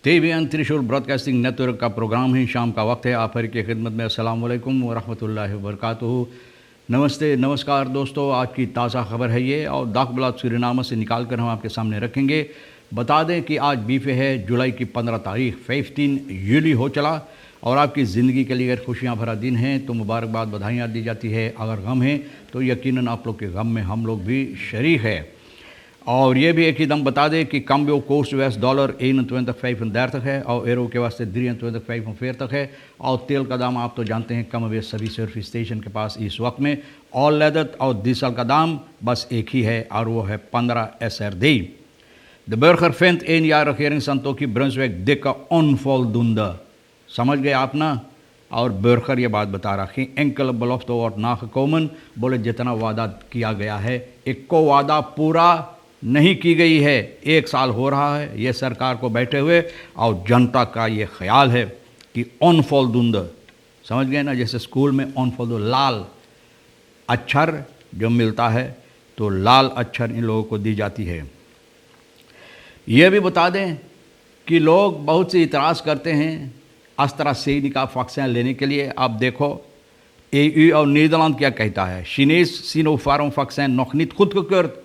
TVN त्रिशूल broadcasting network का programme है। शाम का वक्त है। आप हर की खिदमत में अस्सलाम वालेकुम व रहमतुल्लाहि व बरकातुहू। नमस्ते, नमस्कार दोस्तों। आज की ताज़ा खबर है ये, और दाखबलात सूरीनामा से निकाल कर हम आपके सामने रखेंगे। बता दें कि आज बीफे है जुलाई की 15 तारीख, 15 यूली हो चला, और आपकी ज़िंदगी के लिए अगर खुशियाँ भरा दिन है तो मुबारकबाद, बधाइयाँ दी जाती है। अगर गम है तो यकीनन आप लोग के गम में हम लोग भी शरीक है। और ये भी एक ही दम बता दें कि cambio koers US dollar 21,35 है, और एरो के वास्ते 23,45 है। और तेल का दाम आप तो जानते हैं, कम वेश सभी सर्विस स्टेशन के पास इस वक्त में ऑल लेदत और डीजल का दाम बस एक ही है, और वो है 15 SRD। De burger vindt 1 jaar regeringsantokie Brunswijk dikke onvoldoende। समझ गए आप ना। और बर्गर ये बात बता रहा कि एंकल belofte wordt nagekomen, बोले जितना वादा किया गया है, एक को वादा पूरा नहीं की गई है। 1 साल हो रहा है ये सरकार को बैठे हुए, और जनता का ये ख्याल है कि onvoldoende, समझ गए ना। जैसे स्कूल में onvoldoende लाल अक्षर जो मिलता है, तो लाल अक्षर इन लोगों को दी जाती है। ये भी बता दें कि लोग बहुत से इतराज़ करते हैं AstraZeneca का वैक्सीन लेने के लिए। आप देखो EU और नीदरलैंड क्या कहता है, Chinees Sinopharm vaccine nog niet goedgekeurd।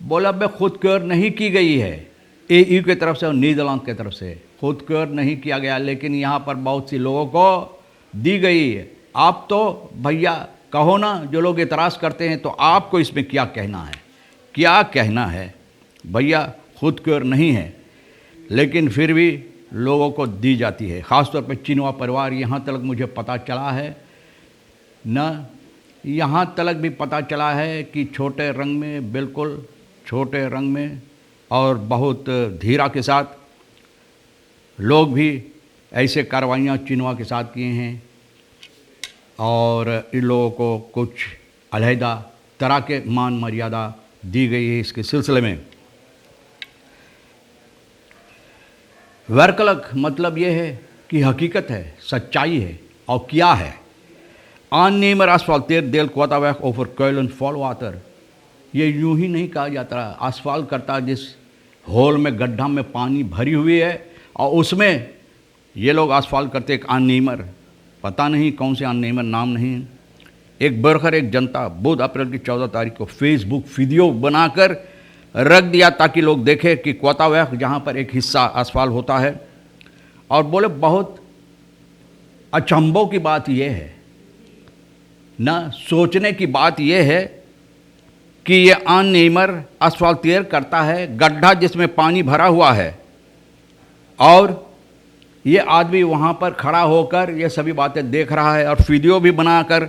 बोला बे खुदक्योर नहीं की गई है, EU की तरफ से और नीदरलैंड की तरफ से खुदक्योर नहीं किया गया, लेकिन यहाँ पर बहुत सी लोगों को दी गई है। आप तो भैया कहो ना, जो लोग इतराज़ करते हैं, तो आपको इसमें क्या कहना है? क्या कहना है भैया? खुदक्योर नहीं है, लेकिन फिर भी लोगों को दी जाती है, ख़ासतौर पर चिनवा परिवार। यहाँ तक मुझे पता चला है न, यहाँ तक भी पता चला है कि छोटे रंग में, बिल्कुल छोटे रंग में और बहुत धीरा के साथ लोग भी ऐसे कार्रवाइयाँ चिनवा के साथ किए हैं, और इन लोगों को कुछ अलहदा तरह के मान मर्यादा दी गई है इसके सिलसिले में। werkelijk मतलब ये है कि हकीकत है, सच्चाई है। और क्या है? aannemer asfalteert deel Quattaweg over kuilen vol water। ये यूं ही नहीं कहा जाता। आसफाल्ट करता जिस होल में, गड्ढा में पानी भरी हुई है, और उसमें ये लोग आसफाल्ट करते। एक aannemer, पता नहीं कौन से aannemer, नाम नहीं है। एक बर्गर, एक जनता बुध अप्रैल की 14 तारीख को फेसबुक वीडियो बनाकर रख दिया ताकि लोग देखें कि क्वातावैक जहाँ पर एक हिस्सा आसफाल्ट होता है। और बोले बहुत अचंभों की बात यह है ना, सोचने की बात यह है कि ये aannemer asfalteer करता है गड्ढा जिसमें पानी भरा हुआ है, और ये आदमी वहाँ पर खड़ा होकर ये सभी बातें देख रहा है, और वीडियो भी बनाकर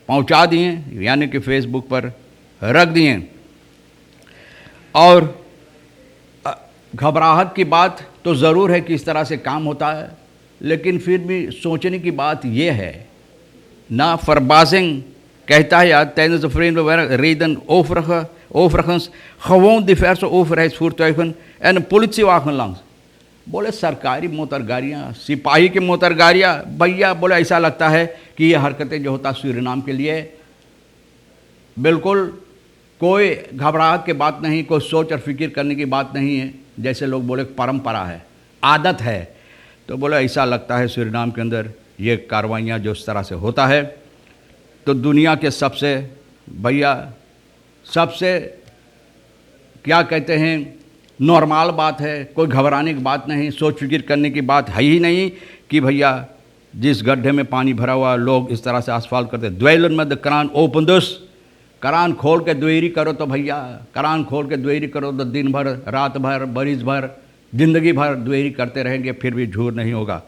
पहुँचा दिए, यानी कि फेसबुक पर रख दिए। और घबराहट की बात तो ज़रूर है कि इस तरह से काम होता है, लेकिन फिर भी सोचने की बात यह है ना। Verbazing कहता है यार, tijdens de vreemde reden overigens gewoon diverse overheidsvoertuigen en een politiewagen langs। बोले सरकारी मोटरगाड़ियाँ, सिपाही की मोटरगाड़ियाँ, भैया बोले ऐसा लगता है कि ये हरकतें जो होता सूरीनाम के लिए बिल्कुल कोई घबराहट की बात नहीं, कोई सोच और फिक्र करने की बात नहीं है। जैसे लोग बोले परंपरा है, आदत है, तो बोले ऐसा लगता है सूरीनाम के अंदर ये कार्रवाइयाँ जो इस तरह से होता है। तो दुनिया के सबसे भैया, सबसे क्या कहते हैं, नॉर्मल बात है, कोई घबराने की बात नहीं, सोच फिक्र करने की बात है ही नहीं कि भैया जिस गड्ढे में पानी भरा हुआ लोग इस तरह से आसफाल्ट करते। द्वेलन में द करान ओपन दस, करान खोल के द्वेरी करो तो भैया, करान खोल के द्वेरी करो तो दिन भर, रात भर, बरिस भर, ज़िंदगी भर द्वेरी करते रहेंगे, फिर भी झूठ नहीं होगा।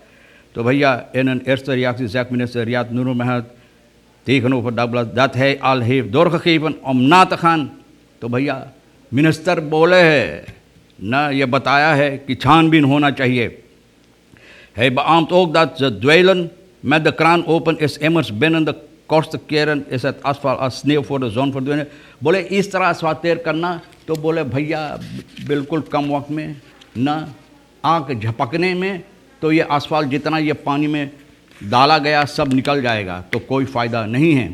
तो भैया in een eerste reactie zegt minister Riyad Nur Mahmoud tegenover Dagblad dat hij al heeft doorgegeven om na te gaan। तो भैया मिनिस्टर बोले है ना, ये बताया है कि छानबीन होना चाहिए। Hij beaamt ook dat ze dweilen met de kraan open is immers binnen de kortste keren is het asfalt als sneeuw voor de zon verdwenen। बोले इस तरह asfalteer करना, तो बोले भैया बिल्कुल कम वक्त में ना, आँख झपकने में तो ये आसफाल्ट जितना ये पानी में डाला गया सब निकल जाएगा, तो कोई फ़ायदा नहीं है।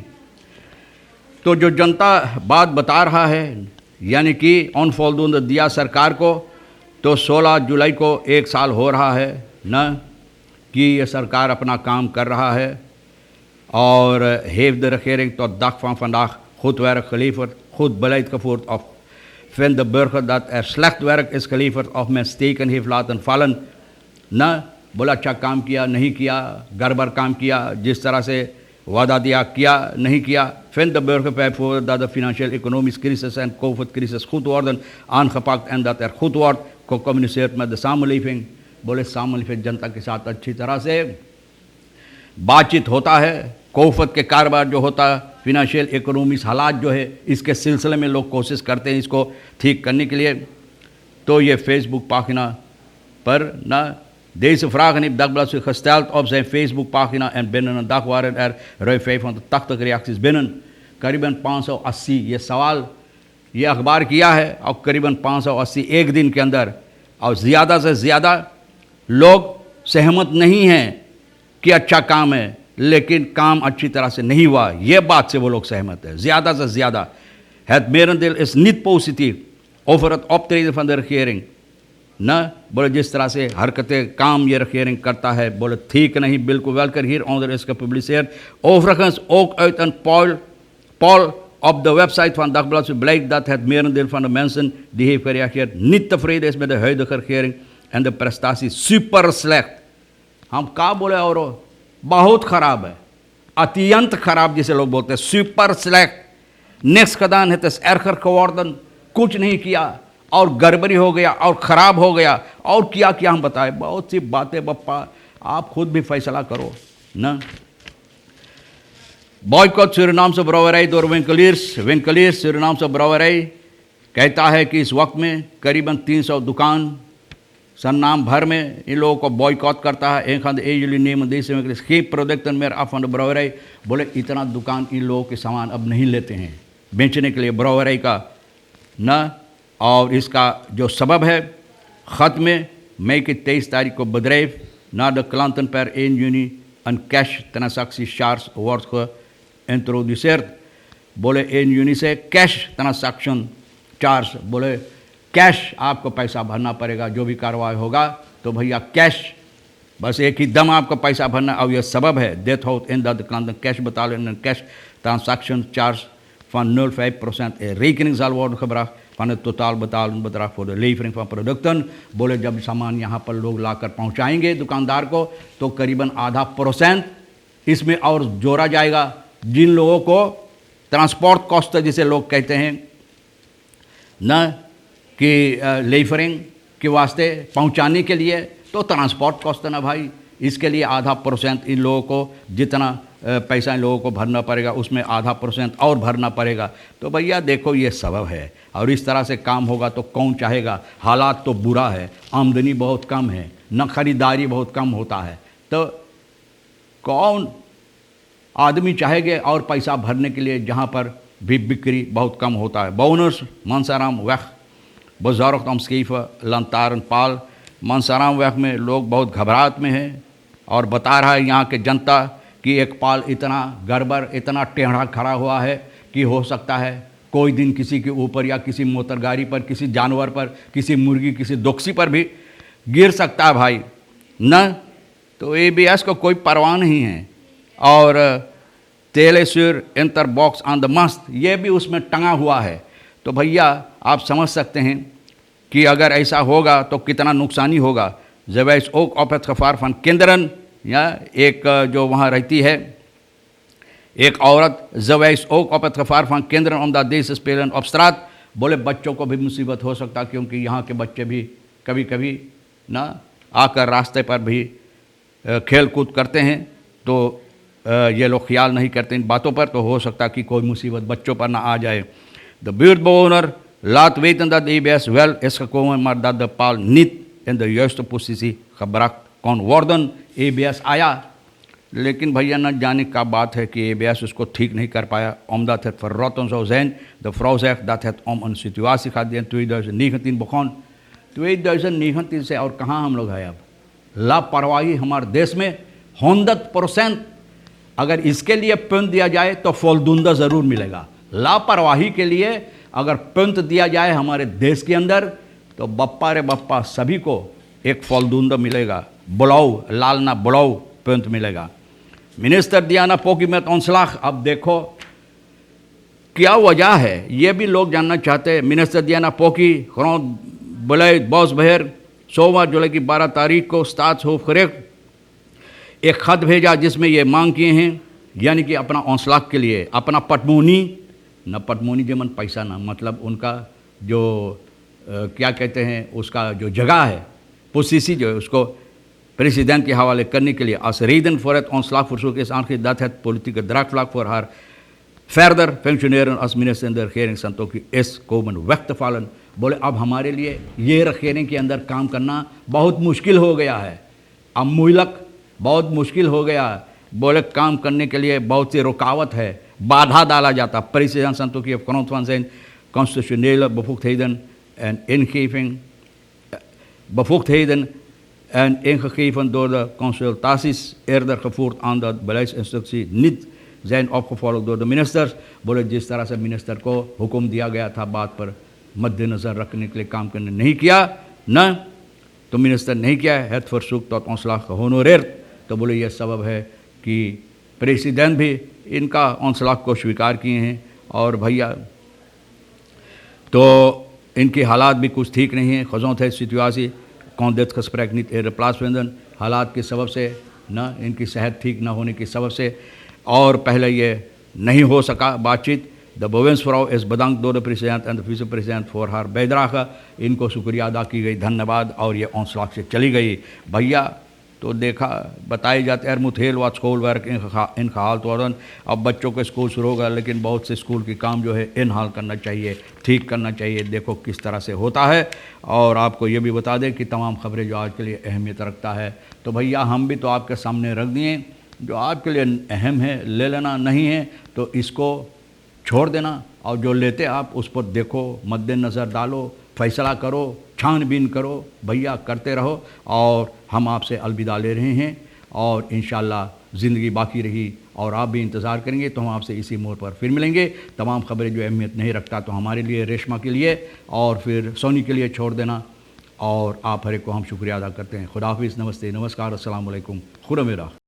तो जो जनता बात बता रहा है, यानी कि onvoldoende दिया सरकार को, तो 16 जुलाई को 1 साल हो रहा है न कि ये सरकार अपना काम कर रहा है और heeft de regering tot dag van vandaag goed werk geleverd, goed beleid gevoerd, of vindt de burger dat er slecht werk is geleverd of men steken heeft laten vallen? न बोला अच्छा काम किया, नहीं किया, गड़बड़ काम किया, जिस तरह से वादा दिया किया, नहीं किया. Vindt de burger bijvoorbeeld dat de financiële economische crisis en COVID-crisis goed worden aangepakt en dat er goed wordt gecommuniceerd met de samenleving? बोले samenleving जनता के साथ अच्छी तरह से बातचीत होता है. कोफत के कारोबार जो होता है, फिनेंशियल इकोनॉमिक्स हालात जो है, इसके सिलसिले में लोग कोशिश करते हैं इसको ठीक करने के लिए. तो ये फेसबुक pagina पर ना deze vragen heeft Dagblad gesteld op zijn Facebookpagina en binnen een dag waren er ruim 580 reacties binnen. करीबन 580 ये सवाल ये अखबार किया है और करीबन 580 एक दिन के अंदर, और ज़्यादा से ज़्यादा लोग सहमत नहीं हैं कि अच्छा काम है, लेकिन काम अच्छी तरह से नहीं हुआ, ये बात से वो लोग सहमत है. ज़्यादा से ज़्यादा. Het merendeel is niet positief over het optreden van de regering. न बोले जिस तरह से हरकतें काम ये regering करता है, बोले ठीक नहीं, बिल्कुल welker hieronder is gepubliceerd. Overigens ook uit een poll op de website van Dagblad blijkt dat het merendeel van de mensen die heeft gereageerd niet tevreden is met de huidige regering en de prestatie super slecht. हम क्या बोले और बहुत खराब है, अत्यंत खराब जिसे लोग बोलते हैं, super slecht. Niks gedaan, het is erger geworden, कुछ नहीं किया और गड़बड़ी हो गया और ख़राब हो गया और क्या क्या हम बताएं. बहुत सी बातें बप्पा, आप खुद भी फैसला करो ना. बॉयकॉट सूरीनामse brouwerij door winkeliers सूरीनामse brouwerij कहता है कि इस वक्त में करीबन 300 दुकान Surinaam भर में इन लोगों को बॉयकॉट करता है. एक hand jullie nemen deze winkeliers geen producten meer af van de brouwerij. बोले इतना दुकान इन लोगों के सामान अब नहीं लेते हैं बेचने के लिए ब्रावरी का न. और इसका जो सबब है, ख़त में मई की 23 तारीख को bedrijf na de klanten per 1 juni een cash transactiecharge wordt geïntroduceerd. बोले 1 juni से कैश ट्रांसैक्शन चार्ज, बोले कैश आपको पैसा भरना पड़ेगा, जो भी कार्रवाई होगा तो भैया कैश, बस एक ही दम आपको पैसा भरना. और यह सबब है, dit houdt in dat de klanten cash betalen en een cash transaction charge van 0,5% in rekening zal worden gebracht van het totaal betaalde bedrag voor de levering van producten. बोले जब सामान यहाँ पर लोग लाकर पहुँचाएंगे दुकानदार को तो करीबन आधा % इसमें और जोड़ा जाएगा. जिन लोगों को ट्रांसपोर्ट कॉस्ट जिसे लोग कहते हैं न कि लेफरिंग के वास्ते पहुँचाने के लिए, तो ट्रांसपोर्ट कॉस्ट ना भाई, इसके लिए आधा % इन लोगों को जितना पैसा इन लोगों को भरना पड़ेगा उसमें आधा % और भरना पड़ेगा. तो भैया देखो ये सबब है, और इस तरह से काम होगा तो कौन चाहेगा. हालात तो बुरा है, आमदनी बहुत कम है, न खरीदारी बहुत कम होता है, तो कौन आदमी चाहेंगे और पैसा भरने के लिए जहाँ पर भी बिक्री बहुत कम होता है. Bewoners Mansaramweg bezorgd omschreven lantaarnpaal. Mansaramweg में लोग बहुत घबराहट में हैं और बता रहा है यहाँ के जनता कि एक पाल इतना गड़बड़, इतना टेढ़ा खड़ा हुआ है कि हो सकता है कोई दिन किसी के ऊपर या किसी मोटर गाड़ी पर, किसी जानवर पर, किसी मुर्गी, किसी दोक्सी पर भी गिर सकता है भाई न. तो ABS को कोई परवाह नहीं है. और तेलेश्वर इंटर बॉक्स ऑन द मस्त, ये भी उसमें टंगा हुआ है. तो भैया आप समझ सकते हैं कि अगर ऐसा होगा तो कितना नुकसानी होगा. Zwijs ook op het gevaar van kinderen, या एक जो वहाँ रहती है एक औरत, zwijs ook op het gevaar van kinderen omdat deze spelen op straat. बोले बच्चों को भी मुसीबत हो सकता, क्योंकि यहाँ के बच्चे भी कभी कभी ना आकर रास्ते पर भी खेल कूद करते हैं. तो ये लोग ख्याल नहीं करते इन बातों पर, तो हो सकता कि कोई मुसीबत बच्चों पर ना आ जाए. De buurtbewoner laat weten dat de EBS wel is gekomen, maar dat de paal niet in de juiste positie gebracht kon worden. EBS आया, लेकिन भैया न जाने का बात है कि EBS उसको ठीक niet कर पाया, omdat het verrotten zou zijn. De vrouw zegt dat het om een situatie gaat die in 2019 begon. 2019 से और कहाँ हम लोग हैं अब. लापरवाही हमारे देश में 100%. अगर इसके लिए पुण्य दिया जाए तो फलदुंदा ज़रूर मिलेगा. लापरवाही के लिए अगर पुण्य दिया जाए हमारे देश के अंदर तो बप्पा रे बप्पा सभी को एक फलदूंद मिलेगा, बुलाओ लाल ना बुलाओ पंत मिलेगा। मिनिस्टर दियाना पोकी में तौंसलाख। अब देखो क्या वजह है, ये भी लोग जानना चाहते हैं। मिनिस्टर दियाना पोकी खरों बुलाए बॉस बहर सोमवार जुलाई की 12 तारीख को स्टार्ट हो फरेक एक ख़त भेजा जिसमें ये मांग किए हैं, यानी कि अपना औंसलाख के लिए अपना पटमोनी न पटमोनी जमन पैसा ना, मतलब उनका जो क्या कहते हैं उसका जो जगह है पोसीसी जो है उसको प्रेसिडेंट के हवाले करने के लिए als reden voor het ontslagverzoek is aangegeven dat het politieke draagvlak voor haar verder functioneren als minister in de regering Santokhi is komen weg te vallen। बोले अब हमारे लिए ये regering के अंदर काम करना बहुत मुश्किल हो गया है, अब मुइलक बहुत मुश्किल हो गया है। बोले काम करने के लिए बहुत सी रुकावट है, बाधा डाला जाता। President Santokhi heeft grond van zijn constitutionele bevoegdheden en ingegeven door de consultaties eerder gevoerd aan de beleidsinstructie niet zijn opgevolgd door de ministers। बोले जिस तरह से मिनिस्टर को हुक्म दिया गया था बात पर मद्देनज़र रखने के लिए काम करने नहीं किया न तो मिनिस्टर नहीं किया है। het verzoek tot ontslag gehonoreerd। तो बोले यह सबब है कि प्रेसिडेंट भी इनका ontslag को स्वीकार किए हैं। और भैया तो इनकी हालात भी कुछ ठीक नहीं है। खजों थे situation kon dit gesprek niet eerder plaatsvinden, हालात के सबब से न इनकी सेहत ठीक न होने की सबब से, और पहले ये नहीं हो सका बातचीत। The bewindsvrouw is bedankt door de president en de vice-president voor haar bijdrage। इनको शुक्रिया अदा की गई, धन्यवाद। और ये ontslag से चली गई। भैया तो देखा बताई जाते er moet heel wat schoolwerk ingehaald worden। अब बच्चों के स्कूल शुरू होगा, लेकिन बहुत से स्कूल की काम जो है इनहाल करना चाहिए, ठीक करना चाहिए। देखो किस तरह से होता है। और आपको ये भी बता दें कि तमाम खबरें जो आज के लिए अहमियत रखता है, तो भैया हम भी तो आपके सामने रख दिए। जो आपके लिए अहम है ले लेना, नहीं है तो इसको छोड़ देना। और जो लेते आप उस पर देखो, मद्देनज़र डालो, फैसला करो, छानबीन करो। भैया करते रहो। और हम आपसे अलविदा ले रहे हैं, और इंशाअल्लाह ज़िंदगी बाकी रही और आप भी इंतज़ार करेंगे तो हम आपसे इसी मोड़ पर फिर मिलेंगे। तमाम खबरें जो अहमियत नहीं रखता तो हमारे लिए, रेशमा के लिए और फिर सोनी के लिए छोड़ देना। और आप हर एक को हम शुक्रिया अदा करते हैं। खुदा हाफिज़, नमस्ते, नमस्कार, अस्सलाम वालेकुम, खुदा मेरा।